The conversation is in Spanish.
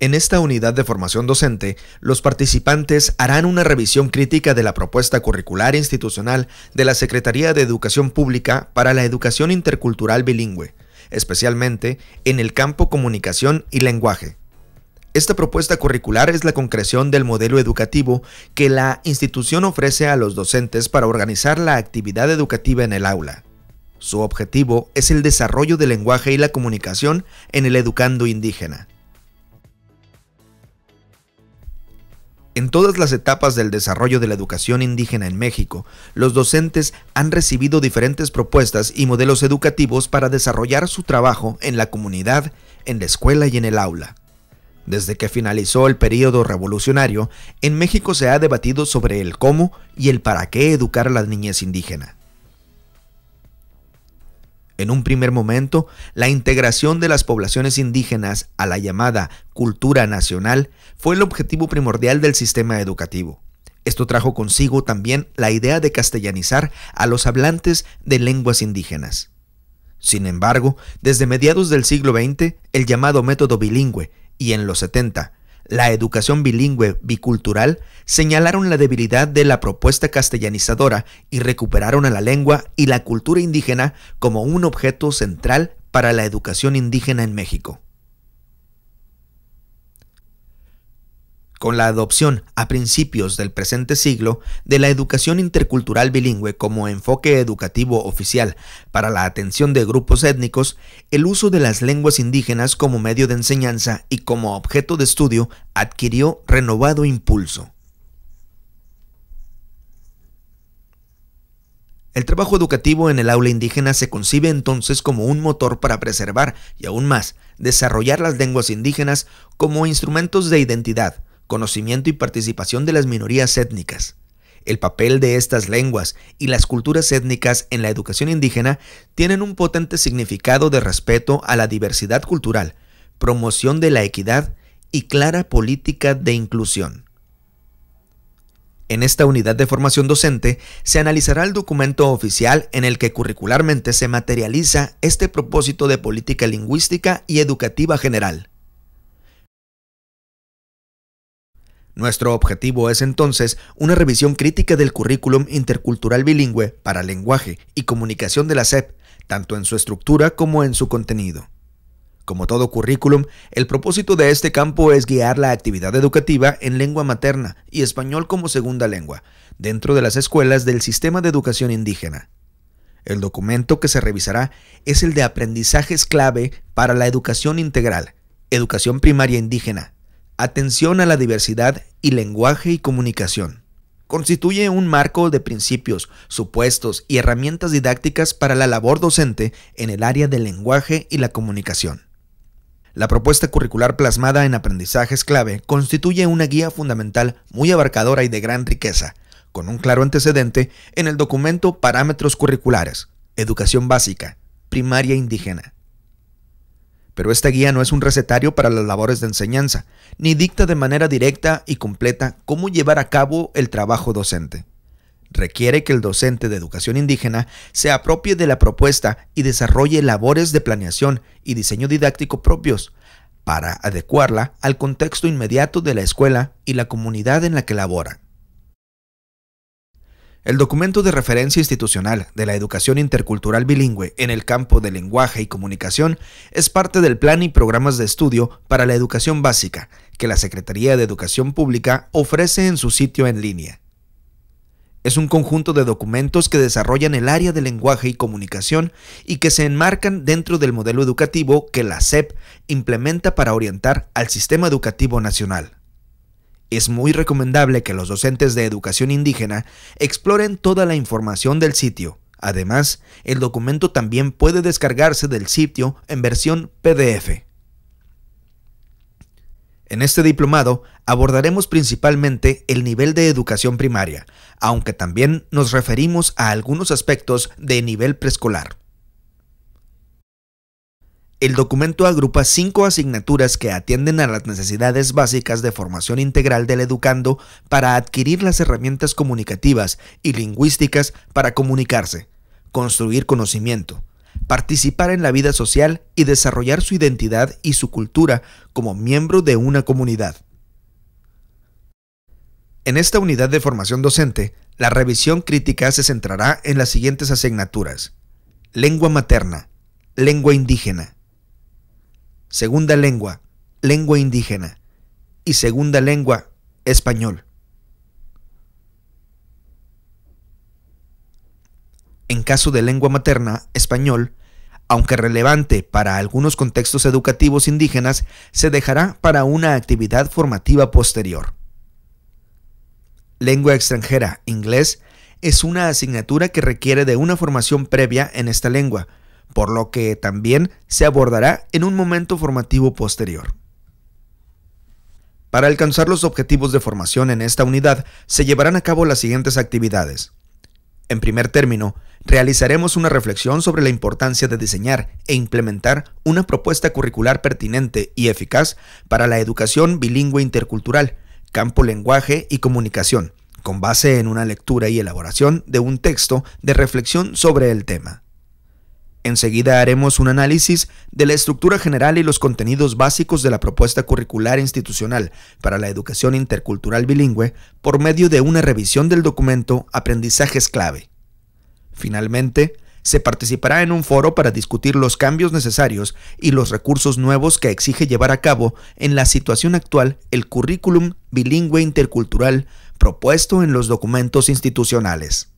En esta unidad de formación docente, los participantes harán una revisión crítica de la propuesta curricular institucional de la Secretaría de Educación Pública para la educación intercultural bilingüe, especialmente en el campo comunicación y lenguaje. Esta propuesta curricular es la concreción del modelo educativo que la institución ofrece a los docentes para organizar la actividad educativa en el aula. Su objetivo es el desarrollo del lenguaje y la comunicación en el educando indígena. En todas las etapas del desarrollo de la educación indígena en México, los docentes han recibido diferentes propuestas y modelos educativos para desarrollar su trabajo en la comunidad, en la escuela y en el aula. Desde que finalizó el período revolucionario, en México se ha debatido sobre el cómo y el para qué educar a la niñez indígena. En un primer momento, la integración de las poblaciones indígenas a la llamada cultura nacional fue el objetivo primordial del sistema educativo. Esto trajo consigo también la idea de castellanizar a los hablantes de lenguas indígenas. Sin embargo, desde mediados del siglo XX, el llamado método bilingüe y en los 70, la educación bilingüe bicultural señalaron la debilidad de la propuesta castellanizadora y recuperaron a la lengua y la cultura indígena como un objeto central para la educación indígena en México. Con la adopción a principios del presente siglo de la educación intercultural bilingüe como enfoque educativo oficial para la atención de grupos étnicos, el uso de las lenguas indígenas como medio de enseñanza y como objeto de estudio adquirió renovado impulso. El trabajo educativo en el aula indígena se concibe entonces como un motor para preservar y aún más desarrollar las lenguas indígenas como instrumentos de identidad, conocimiento y participación de las minorías étnicas. El papel de estas lenguas y las culturas étnicas en la educación indígena tienen un potente significado de respeto a la diversidad cultural, promoción de la equidad y clara política de inclusión. En esta unidad de formación docente se analizará el documento oficial en el que curricularmente se materializa este propósito de política lingüística y educativa general. Nuestro objetivo es entonces una revisión crítica del currículum intercultural bilingüe para lenguaje y comunicación de la SEP, tanto en su estructura como en su contenido. Como todo currículum, el propósito de este campo es guiar la actividad educativa en lengua materna y español como segunda lengua, dentro de las escuelas del sistema de educación indígena. El documento que se revisará es el de aprendizajes clave para la educación integral, educación primaria indígena, atención a la diversidad y lenguaje y comunicación. Constituye un marco de principios, supuestos y herramientas didácticas para la labor docente en el área del lenguaje y la comunicación. La propuesta curricular plasmada en aprendizajes clave constituye una guía fundamental muy abarcadora y de gran riqueza, con un claro antecedente en el documento Parámetros Curriculares, Educación Básica, Primaria Indígena. Pero esta guía no es un recetario para las labores de enseñanza, ni dicta de manera directa y completa cómo llevar a cabo el trabajo docente. Requiere que el docente de educación indígena se apropie de la propuesta y desarrolle labores de planeación y diseño didáctico propios, para adecuarla al contexto inmediato de la escuela y la comunidad en la que labora. El documento de referencia institucional de la educación intercultural bilingüe en el campo de lenguaje y comunicación es parte del plan y programas de estudio para la educación básica que la Secretaría de Educación Pública ofrece en su sitio en línea. Es un conjunto de documentos que desarrollan el área de lenguaje y comunicación y que se enmarcan dentro del modelo educativo que la SEP implementa para orientar al sistema educativo nacional. Es muy recomendable que los docentes de educación indígena exploren toda la información del sitio. Además, el documento también puede descargarse del sitio en versión PDF. En este diplomado abordaremos principalmente el nivel de educación primaria, aunque también nos referimos a algunos aspectos de nivel preescolar. El documento agrupa 5 asignaturas que atienden a las necesidades básicas de formación integral del educando para adquirir las herramientas comunicativas y lingüísticas para comunicarse, construir conocimiento, participar en la vida social y desarrollar su identidad y su cultura como miembro de una comunidad. En esta unidad de formación docente, la revisión crítica se centrará en las siguientes asignaturas: lengua materna, lengua indígena, segunda lengua, lengua indígena y segunda lengua, español. En caso de lengua materna, español, aunque relevante para algunos contextos educativos indígenas, se dejará para una actividad formativa posterior. Lengua extranjera, inglés, es una asignatura que requiere de una formación previa en esta lengua, por lo que también se abordará en un momento formativo posterior. Para alcanzar los objetivos de formación en esta unidad, se llevarán a cabo las siguientes actividades. En primer término, realizaremos una reflexión sobre la importancia de diseñar e implementar una propuesta curricular pertinente y eficaz para la educación bilingüe intercultural, campo lenguaje y comunicación, con base en una lectura y elaboración de un texto de reflexión sobre el tema. Enseguida haremos un análisis de la estructura general y los contenidos básicos de la propuesta curricular institucional para la educación intercultural bilingüe por medio de una revisión del documento Aprendizajes Clave. Finalmente, se participará en un foro para discutir los cambios necesarios y los recursos nuevos que exige llevar a cabo en la situación actual el currículum bilingüe intercultural propuesto en los documentos institucionales.